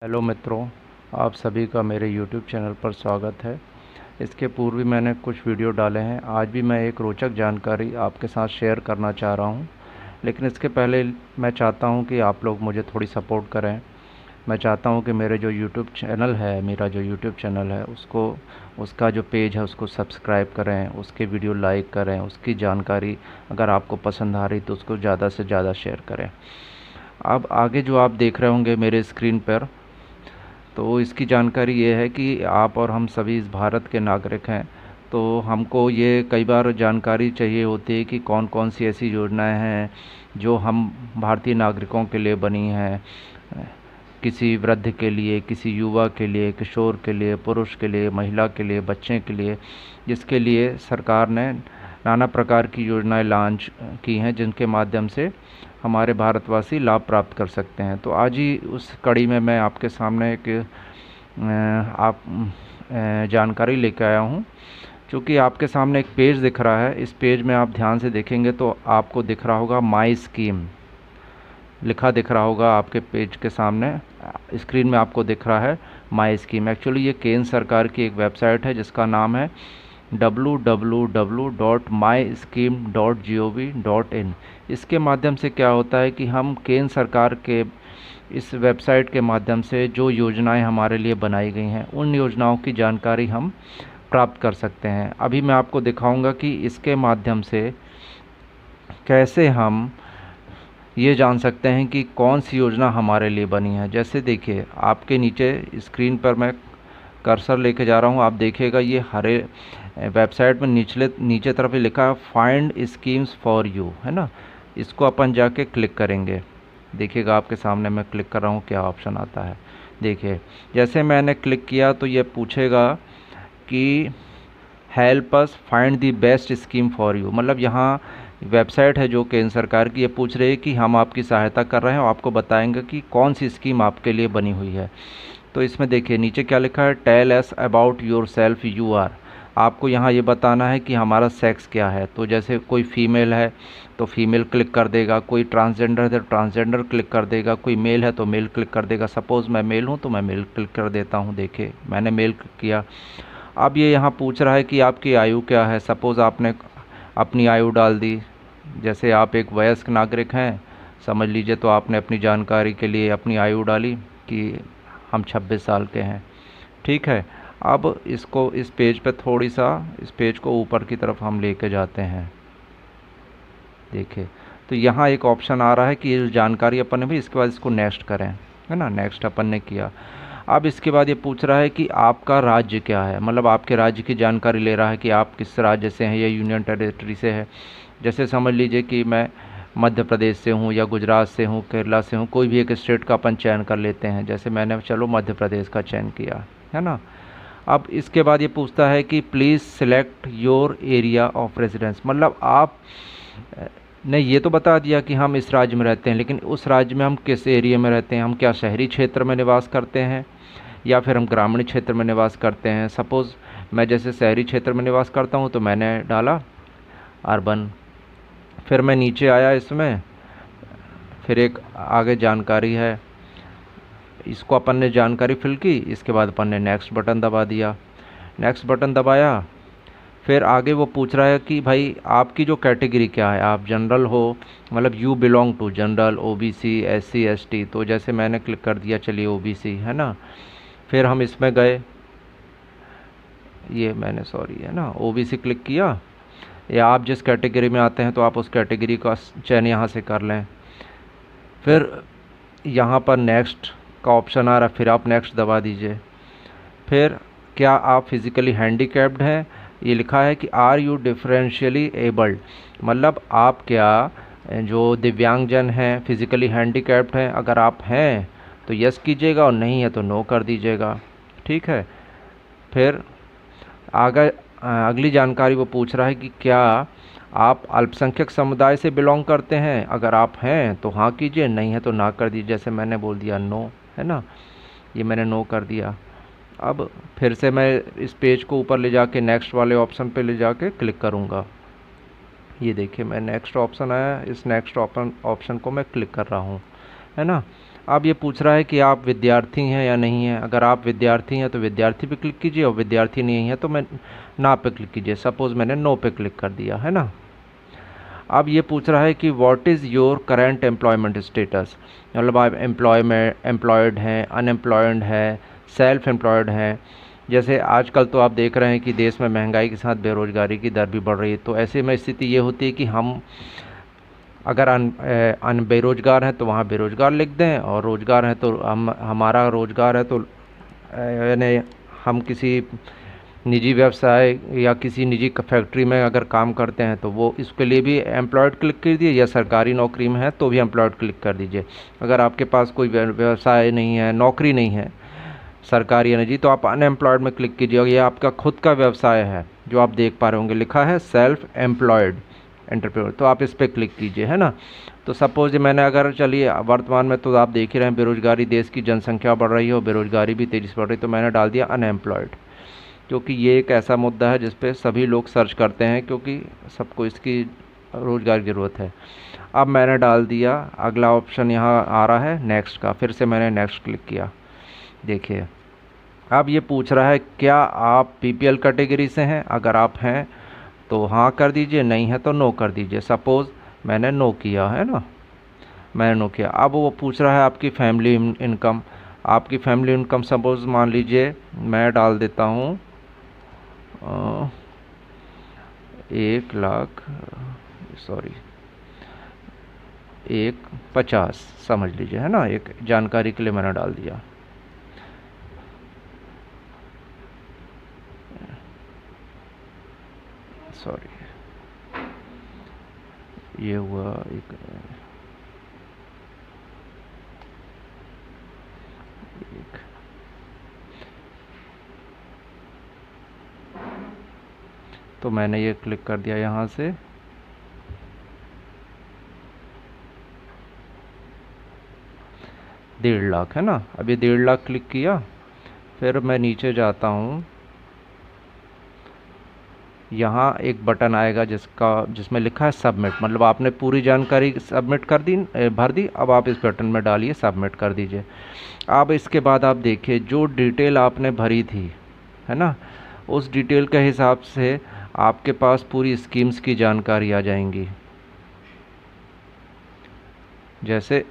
Hello मित्रों, आप सभी का मेरे YouTube चैनल पर स्वागत है। इसके पूर्व भी मैंने कुछ वीडियो डाले हैं। आज भी मैं एक रोचक जानकारी आपके साथ शेयर करना चाह रहा हूं, लेकिन इसके पहले मैं चाहता हूं कि आप लोग मुझे थोड़ी सपोर्ट करें। मैं चाहता हूं कि मेरा जो YouTube चैनल है उसका जो पेज है उसको सब्सक्राइब करें, उसके वीडियो लाइक करें, उसकी जानकारी अगर आपको पसंद आ रही तो उसको ज़्यादा से ज़्यादा शेयर करें। अब आगे जो आप देख रहे होंगे मेरे स्क्रीन पर, तो इसकी जानकारी ये है कि आप और हम सभी इस भारत के नागरिक हैं। तो हमको ये कई बार जानकारी चाहिए होती है कि कौन कौन सी ऐसी योजनाएं हैं जो हम भारतीय नागरिकों के लिए बनी हैं, किसी वृद्ध के लिए, किसी युवा के लिए, किशोर के लिए, पुरुष के लिए, महिला के लिए, बच्चे के लिए, जिसके लिए सरकार ने नाना प्रकार की योजनाएं लॉन्च की हैं, जिनके माध्यम से हमारे भारतवासी लाभ प्राप्त कर सकते हैं। तो आज ही उस कड़ी में मैं आपके सामने एक जानकारी लेकर आया हूँ। चूँकि आपके सामने एक पेज दिख रहा है, इस पेज में आप ध्यान से देखेंगे तो आपको दिख रहा होगा माई स्कीम लिखा दिख रहा होगा। आपके पेज के सामने स्क्रीन में आपको दिख रहा है माई स्कीम। एक्चुअली ये केंद्र सरकार की एक वेबसाइट है जिसका नाम है www.myscheme.gov.in। इसके माध्यम से क्या होता है कि हम केंद्र सरकार के इस वेबसाइट के माध्यम से जो योजनाएं हमारे लिए बनाई गई हैं उन योजनाओं की जानकारी हम प्राप्त कर सकते हैं। अभी मैं आपको दिखाऊंगा कि इसके माध्यम से कैसे हम ये जान सकते हैं कि कौन सी योजना हमारे लिए बनी है। जैसे देखिए, आपके नीचे स्क्रीन पर मैं कर्सर लेके जा रहा हूँ, आप देखिएगा ये हरे वेबसाइट में नीचे तरफ ही लिखा है फाइंड स्कीम्स फॉर यू, है ना। इसको अपन जाके क्लिक करेंगे। देखिएगा आपके सामने मैं क्लिक कर रहा हूँ, क्या ऑप्शन आता है। देखिए, जैसे मैंने क्लिक किया तो ये पूछेगा कि help us find the best scheme for you. मतलब यहाँ वेबसाइट है जो केंद्र सरकार की, ये पूछ रही है कि हम आपकी सहायता कर रहे हैं और आपको बताएंगे कि कौन सी स्कीम आपके लिए बनी हुई है। तो इसमें देखिए नीचे क्या लिखा है, tell us about yourself you are. आपको यहाँ ये बताना है कि हमारा सेक्स क्या है। तो जैसे कोई फीमेल है तो फीमेल क्लिक कर देगा, कोई ट्रांसजेंडर है तो ट्रांसजेंडर क्लिक कर देगा, कोई मेल है तो मेल क्लिक कर देगा। सपोज़ मैं मेल हूँ तो मैं मेल क्लिक कर देता हूँ। देखिए मैंने मेल क्लिक किया। अब ये यहाँ पूछ रहा है कि आपकी आयु क्या है। सपोज़ आपने अपनी आयु डाल दी, जैसे आप एक वयस्क नागरिक हैं समझ लीजिए, तो आपने अपनी जानकारी के लिए अपनी आयु डाली कि हम 26 साल के हैं। ठीक है, अब इसको इस पेज पे थोड़ी सा इस पेज को ऊपर की तरफ हम लेके जाते हैं। देखिए तो यहाँ एक ऑप्शन आ रहा है कि ये जानकारी अपन ने भी, इसके बाद इसको नेक्स्ट करें, है ना। नेक्स्ट अपन ने किया। अब इसके बाद ये पूछ रहा है कि आपका राज्य क्या है, मतलब आपके राज्य की जानकारी ले रहा है कि आप किस राज्य से हैं या यूनियन टेरिटरी से है। जैसे समझ लीजिए कि मैं मध्य प्रदेश से हूँ या गुजरात से हूँ, केरला से हूँ, कोई भी एक स्टेट का अपन चयन कर लेते हैं। जैसे मैंने चलो मध्य प्रदेश का चयन किया, है ना। अब इसके बाद ये पूछता है कि please select your area of residence. मतलब आप ने ये तो बता दिया कि हम इस राज्य में रहते हैं, लेकिन उस राज्य में हम किस एरिया में रहते हैं। हम क्या शहरी क्षेत्र में निवास करते हैं या फिर हम ग्रामीण क्षेत्र में निवास करते हैं। सपोज़ मैं जैसे शहरी क्षेत्र में निवास करता हूँ तो मैंने डाला अर्बन। फिर मैं नीचे आया, इसमें फिर एक आगे जानकारी है, इसको अपन ने जानकारी फिल की। इसके बाद अपन ने नेक्स्ट बटन दबा दिया। नेक्स्ट बटन दबाया, फिर आगे वो पूछ रहा है कि भाई आपकी जो कैटेगरी क्या है, आप जनरल हो, मतलब you belong to general, OBC, SC, ST. तो जैसे मैंने क्लिक कर दिया, चलिए ओबीसी, है ना। फिर हम इसमें गए, ये मैंने सॉरी है ना ओबीसी क्लिक किया, या आप जिस कैटेगरी में आते हैं तो आप उस कैटेगरी का चयन यहाँ से कर लें। फिर यहाँ पर नेक्स्ट का ऑप्शन आ रहा है, फिर आप नेक्स्ट दबा दीजिए। फिर क्या आप फिज़िकली हैंडीकैप्ड हैं, ये लिखा है कि आर यू डिफरेंशियली एबल्ड। मतलब आप क्या जो दिव्यांगजन हैं, फिज़िकली हैंडीकैप्ड हैं। अगर आप हैं तो यस कीजिएगा और नहीं है तो नो कर दीजिएगा। ठीक है, फिर आगे अगली जानकारी वो पूछ रहा है कि क्या आप अल्पसंख्यक समुदाय से बिलोंग करते हैं। अगर आप हैं तो हाँ कीजिए, नहीं है तो ना कर दीजिए। जैसे मैंने बोल दिया नो, है ना, ये मैंने नो कर दिया। अब फिर से मैं इस पेज को ऊपर ले जाके नेक्स्ट वाले ऑप्शन पे ले जाके क्लिक करूँगा। ये देखिए मैं नेक्स्ट ऑप्शन आया, इस नेक्स्ट ऑप्शन को मैं क्लिक कर रहा हूँ, है ना। अब ये पूछ रहा है कि आप विद्यार्थी हैं या नहीं हैं। अगर आप विद्यार्थी हैं तो विद्यार्थी पे क्लिक कीजिए, और विद्यार्थी नहीं है तो मैं ना पे क्लिक कीजिए। सपोज़ मैंने नो पे क्लिक कर दिया है ना। अब ये पूछ रहा है कि what is your current employment status, मतलब आप एम्प्लॉयड हैं, अनएम्प्लॉयड हैं, सेल्फ एम्प्लॉयड हैं। जैसे आजकल तो आप देख रहे हैं कि देश में महंगाई के साथ बेरोज़गारी की दर भी बढ़ रही है, तो ऐसे में स्थिति ये होती है कि हम अगर बेरोज़गार हैं तो वहाँ बेरोज़गार लिख दें, और रोज़गार हैं तो हमारा रोज़गार है तो यानी हम किसी निजी व्यवसाय या किसी निजी फैक्ट्री में अगर काम करते हैं तो वो इसके लिए भी एम्प्लॉयड क्लिक कर दीजिए, या सरकारी नौकरी में है तो भी एम्प्लॉयड क्लिक कर दीजिए। अगर आपके पास कोई व्यवसाय नहीं है, नौकरी नहीं है सरकारी या निजी, तो आप अनएम्प्लॉयड में क्लिक कीजिए। और ये आपका खुद का व्यवसाय है जो आप देख पा रहे होंगे, लिखा है सेल्फ एम्प्लॉयड एंटरप्रेन्योर, तो आप इस पर क्लिक कीजिए, है ना। तो सपोज मैंने अगर, चलिए वर्तमान में तो आप देख ही रहे हैं बेरोज़गारी, देश की जनसंख्या बढ़ रही है और बेरोज़गारी भी तेज़ी से बढ़ रही है, तो मैंने डाल दिया अनएम्प्लॉयड, क्योंकि ये एक ऐसा मुद्दा है जिस पे सभी लोग सर्च करते हैं, क्योंकि सबको इसकी रोज़गार की ज़रूरत है। अब मैंने डाल दिया, अगला ऑप्शन यहाँ आ रहा है नेक्स्ट का, फिर से मैंने नेक्स्ट क्लिक किया। देखिए अब ये पूछ रहा है क्या आप बीपीएल कैटेगरी से हैं। अगर आप हैं तो हाँ कर दीजिए, नहीं है तो नो कर दीजिए। सपोज़ मैंने नो किया, है ना, मैंने नो किया। अब वो पूछ रहा है आपकी फैमिली इनकम। आपकी फैमिली इनकम सपोज़ मान लीजिए मैं डाल देता हूँ 1,00,000, सॉरी 1,50,000 समझ लीजिए, है ना, एक जानकारी के लिए मैंने डाल दिया। सॉरी ये हुआ एक तो मैंने ये क्लिक कर दिया यहाँ से। ₹1,50,000 है ना। अब ये 1,50,000 क्लिक किया, फिर मैं नीचे जाता हूँ, यहाँ एक बटन आएगा जिसमें लिखा है सबमिट, मतलब आपने पूरी जानकारी सबमिट कर दी, भर दी। अब आप इस बटन में डालिए, सबमिट कर दीजिए। अब इसके बाद आप देखिए जो डिटेल आपने भरी थी, है ना, उस डिटेल के हिसाब से आपके पास पूरी स्कीम्स की जानकारी आ जाएंगी। जैसे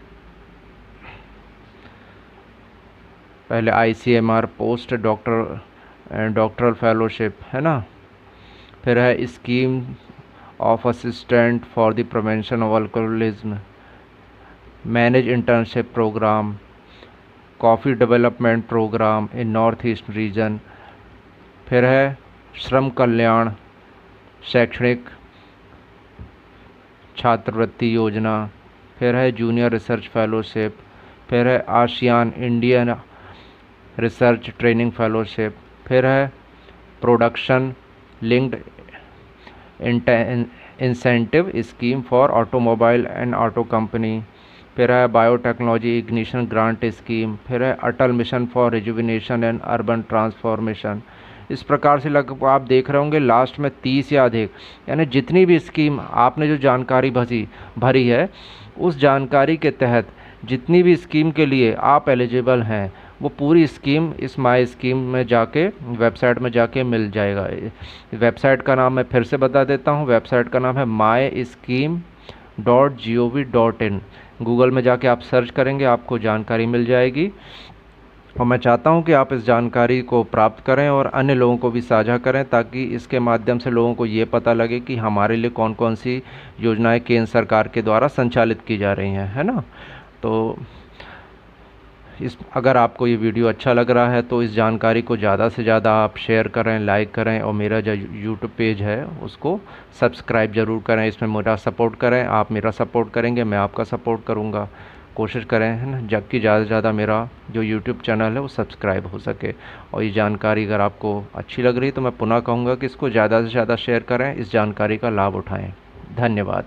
पहले ICMR पोस्ट डॉक्टरल फेलोशिप, है ना, फिर है scheme of assistant for the prevention of alcoholism, manage internship program, coffee development program in north east region, फिर है श्रम कल्याण शैक्षणिक छात्रवृत्ति योजना, फिर है जूनियर रिसर्च फेलोशिप, फिर है ASEAN Indian research training fellowship, फिर है production linked incentive scheme for automobile and auto company, फिर है बायोटेक्नोलॉजी इग्निशन ग्रांट स्कीम, फिर है Atal mission for rejuvenation and urban transformation. इस प्रकार से लगभग आप देख रहे होंगे लास्ट में 30 या अधिक, यानी जितनी भी स्कीम आपने जो जानकारी भरी है, उस जानकारी के तहत जितनी भी स्कीम के लिए आप एलिजिबल हैं वो पूरी स्कीम इस माई स्कीम में जाके, वेबसाइट में जाके मिल जाएगा। वेबसाइट का नाम मैं फिर से बता देता हूँ, वेबसाइट का नाम है myscheme.gov.in। गूगल में जाके आप सर्च करेंगे, आपको जानकारी मिल जाएगी। और मैं चाहता हूं कि आप इस जानकारी को प्राप्त करें और अन्य लोगों को भी साझा करें, ताकि इसके माध्यम से लोगों को ये पता लगे कि हमारे लिए कौन कौन सी योजनाएं केंद्र सरकार के द्वारा संचालित की जा रही हैं, है ना। तो अगर आपको ये वीडियो अच्छा लग रहा है तो इस जानकारी को ज़्यादा से ज़्यादा आप शेयर करें, लाइक करें, और मेरा जो यूट्यूब पेज है उसको सब्सक्राइब ज़रूर करें। इसमें मेरा सपोर्ट करें, आप मेरा सपोर्ट करेंगे, मैं आपका सपोर्ट करूँगा। कोशिश करें, है ना, जबकि ज़्यादा से ज़्यादा मेरा जो यूट्यूब चैनल है वो सब्सक्राइब हो सके। और ये जानकारी अगर आपको अच्छी लग रही तो मैं पुनः कहूँगा कि इसको ज़्यादा से ज़्यादा शेयर करें, इस जानकारी का लाभ उठाएँ। धन्यवाद।